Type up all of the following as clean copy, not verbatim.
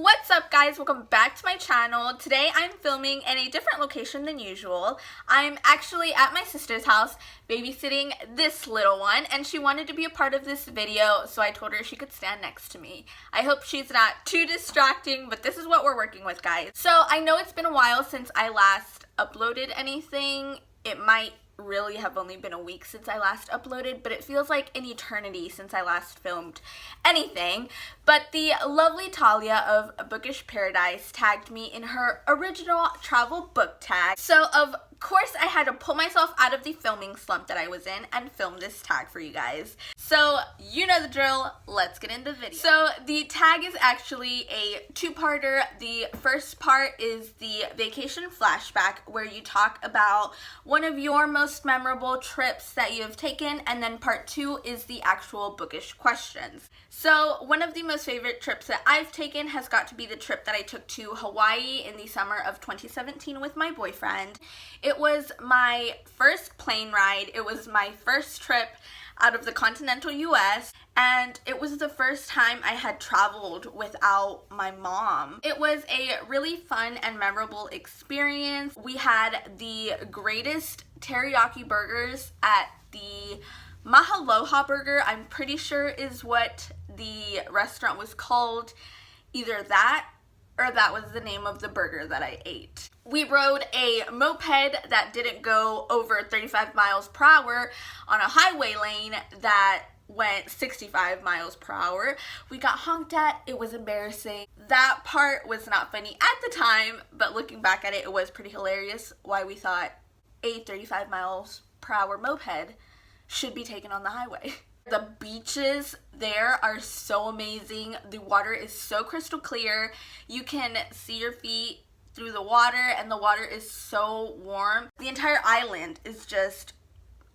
What's up guys, welcome back to my channel. Today I'm filming in a different location than usual. I'm actually at my sister's house babysitting this little one, and she wanted to be a part of this video, so I told her she could stand next to me. I hope she's not too distracting, but this is what we're working with, guys. So I know it's been a while since I last uploaded anything. It might really have only been a week since I last uploaded, but it feels like an eternity since I last filmed anything. But the lovely Talia of Bookish Paradise tagged me in her original travel book tag. So of course I had to pull myself out of the filming slump that I was in and film this tag for you guys. So you know the drill, let's get into the video. So the tag is actually a two-parter. The first part is the vacation flashback, where you talk about one of your most memorable trips that you have taken, and then part two is the actual bookish questions. So one of the most favorite trips that I've taken has got to be the trip that I took to Hawaii in the summer of 2017 with my boyfriend. It was my first plane ride. It was my first trip out of the continental US, and it was the first time I had traveled without my mom. It was a really fun and memorable experience. We had the greatest teriyaki burgers at the Mahaloha Burger, I'm pretty sure is what the restaurant was called. Either that or that was the name of the burger that I ate. We rode a moped that didn't go over 35 miles per hour on a highway lane that went 65 miles per hour. We got honked at. It was embarrassing. That part was not funny at the time, but looking back at it, it was pretty hilarious why we thought a 35 miles per hour moped should be taken on the highway. The beaches there are so amazing. The water is so crystal clear. You can see your feet through the water, and the water is so warm. The entire island is just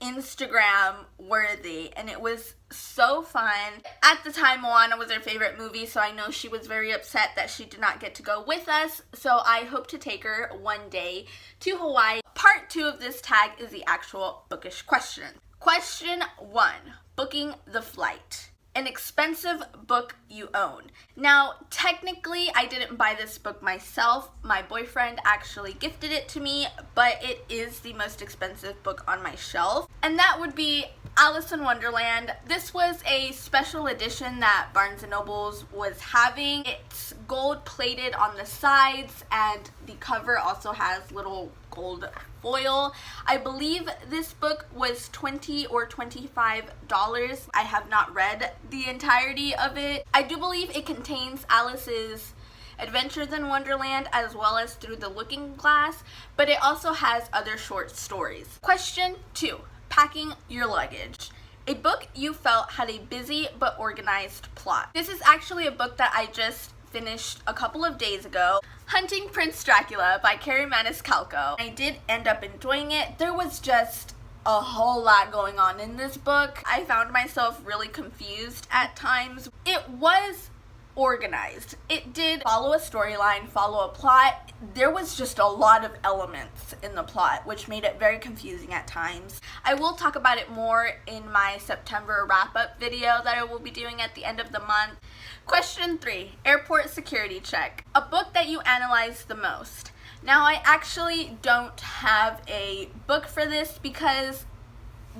Instagram worthy, and it was so fun. At the time, Moana was her favorite movie, so I know she was very upset that she did not get to go with us, so I hope to take her one day to Hawaii. Part two of this tag is the actual bookish question. Question 1, booking the flight. An expensive book you own. Now, technically, I didn't buy this book myself. My boyfriend actually gifted it to me, but it is the most expensive book on my shelf, and that would be Alice in Wonderland. This was a special edition that Barnes & Noble's was having. It's gold plated on the sides, and the cover also has little gold foil. I believe this book was $20 or $25. I have not read the entirety of it. I do believe it contains Alice's Adventures in Wonderland as well as Through the Looking Glass, but it also has other short stories. Question 2, packing your luggage. A book you felt had a busy but organized plot. This is actually a book that I just finished a couple of days ago, Hunting Prince Dracula by Carrie Maniscalco. I did end up enjoying it. There was just a whole lot going on in this book. I found myself really confused at times. It was organized. It did follow a storyline, follow a plot. There was just a lot of elements in the plot, which made it very confusing at times. I will talk about it more in my September wrap-up video that I will be doing at the end of the month. Question 3, airport security check. A book that you analyze the most. Now, I actually don't have a book for this because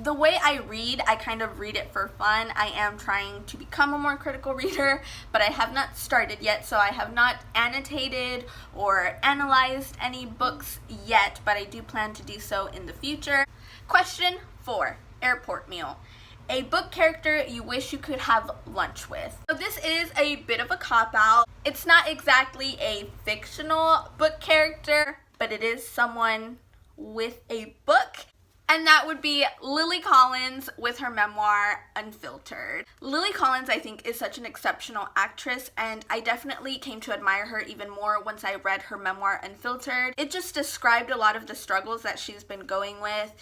the way I read, I kind of read it for fun. I am trying to become a more critical reader, but I have not started yet, so I have not annotated or analyzed any books yet, but I do plan to do so in the future. Question 4, airport meal. A book character you wish you could have lunch with. So this is a bit of a cop-out. It's not exactly a fictional book character, but it is someone with a book. And that would be Lily Collins with her memoir, Unfiltered. Lily Collins, I think, is such an exceptional actress, and I definitely came to admire her even more once I read her memoir, Unfiltered. It just described a lot of the struggles that she's been going with,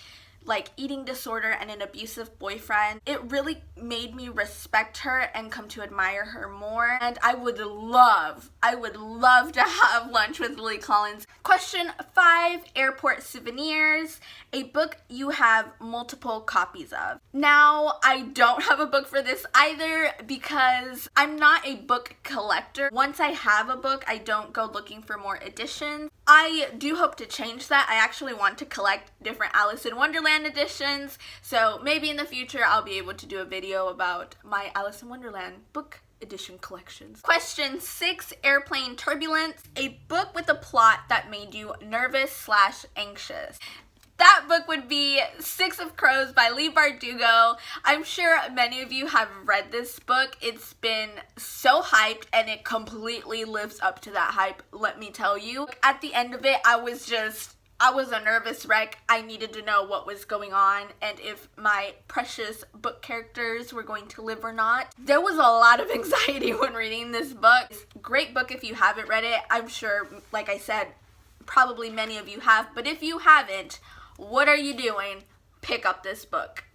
like eating disorder and an abusive boyfriend. It really made me respect her and come to admire her more. And I would love to have lunch with Lily Collins. Question 5, airport souvenirs, a book you have multiple copies of. Now, I don't have a book for this either because I'm not a book collector. Once I have a book, I don't go looking for more editions. I do hope to change that. I actually want to collect different Alice in Wonderland editions, so maybe in the future I'll be able to do a video about my Alice in Wonderland book edition collections. Question 6, airplane turbulence, a book with a plot that made you nervous/anxious. That book would be Six of Crows by Leigh Bardugo. I'm sure many of you have read this book. It's been so hyped and it completely lives up to that hype, let me tell you. At the end of it, I was a nervous wreck. I needed to know what was going on and if my precious book characters were going to live or not. There was a lot of anxiety when reading this book. It's a great book if you haven't read it. I'm sure, like I said, probably many of you have, but if you haven't, what are you doing? Pick up this book.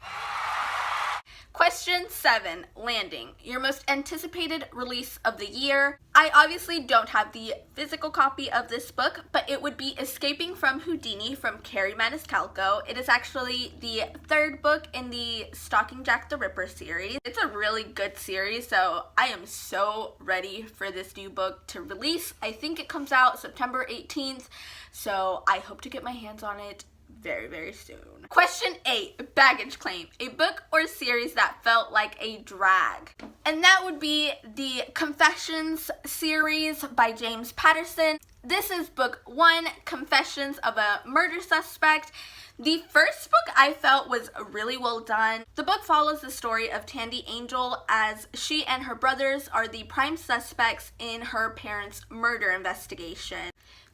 Question 7, Landing, your most anticipated release of the year. I obviously don't have the physical copy of this book, but it would be Escaping from Houdini from Carrie Maniscalco. It is actually the 3rd book in the Stalking Jack the Ripper series. It's a really good series, so I am so ready for this new book to release. I think it comes out September 18th, so I hope to get my hands on it very, very soon. Question 8, baggage claim, a book or series that felt like a drag. And that would be the Confessions series by James Patterson. This is book 1, Confessions of a Murder Suspect. The first book I felt was really well done. The book follows the story of Tandy Angel as she and her brothers are the prime suspects in her parents' murder investigation.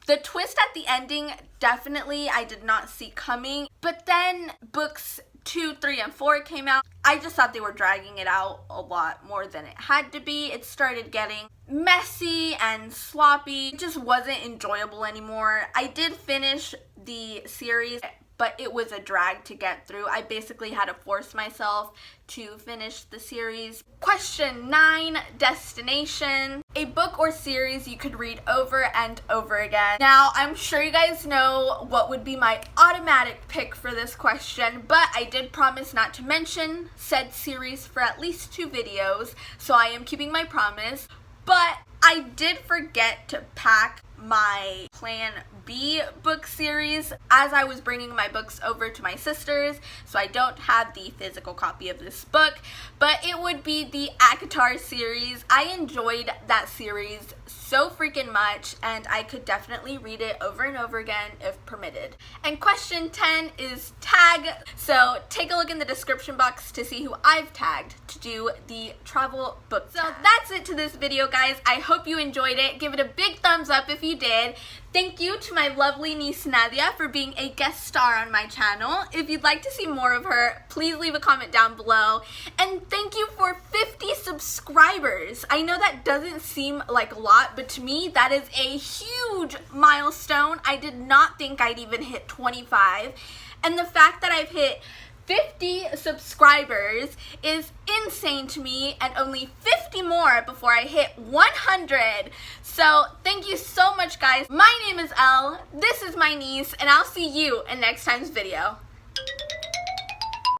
The twist at the ending, definitely I did not see coming, but then books 2, 3, and 4 came out. I just thought they were dragging it out a lot more than it had to be. It started getting messy and sloppy. It just wasn't enjoyable anymore. I did finish the series, but it was a drag to get through. I basically had to force myself to finish the series. Question 9, Destination, a book or series you could read over and over again. Now, I'm sure you guys know what would be my automatic pick for this question, but I did promise not to mention said series for at least 2 videos, so I am keeping my promise. But I did forget to pack my Plan B book series as I was bringing my books over to my sisters, so I don't have the physical copy of this book, but it would be the ACOTAR series. I enjoyed that series so freaking much, and I could definitely read it over and over again if permitted. And question 10 is tag. So take a look in the description box to see who I've tagged to do the travel book. So that's it to this video, guys. I hope you enjoyed it. Give it a big thumbs up if you did. Thank you to my lovely niece Nadia for being a guest star on my channel. If you'd like to see more of her, please leave a comment down below. And thank you for 50 subscribers. I know that doesn't seem like a lot, but to me that is a huge milestone. I did not think I'd even hit 25. And the fact that I've hit 50 subscribers is insane to me, and only 50 more before I hit 100. So thank you so much, guys. My name is Elle, this is my niece, and I'll see you in next time's video.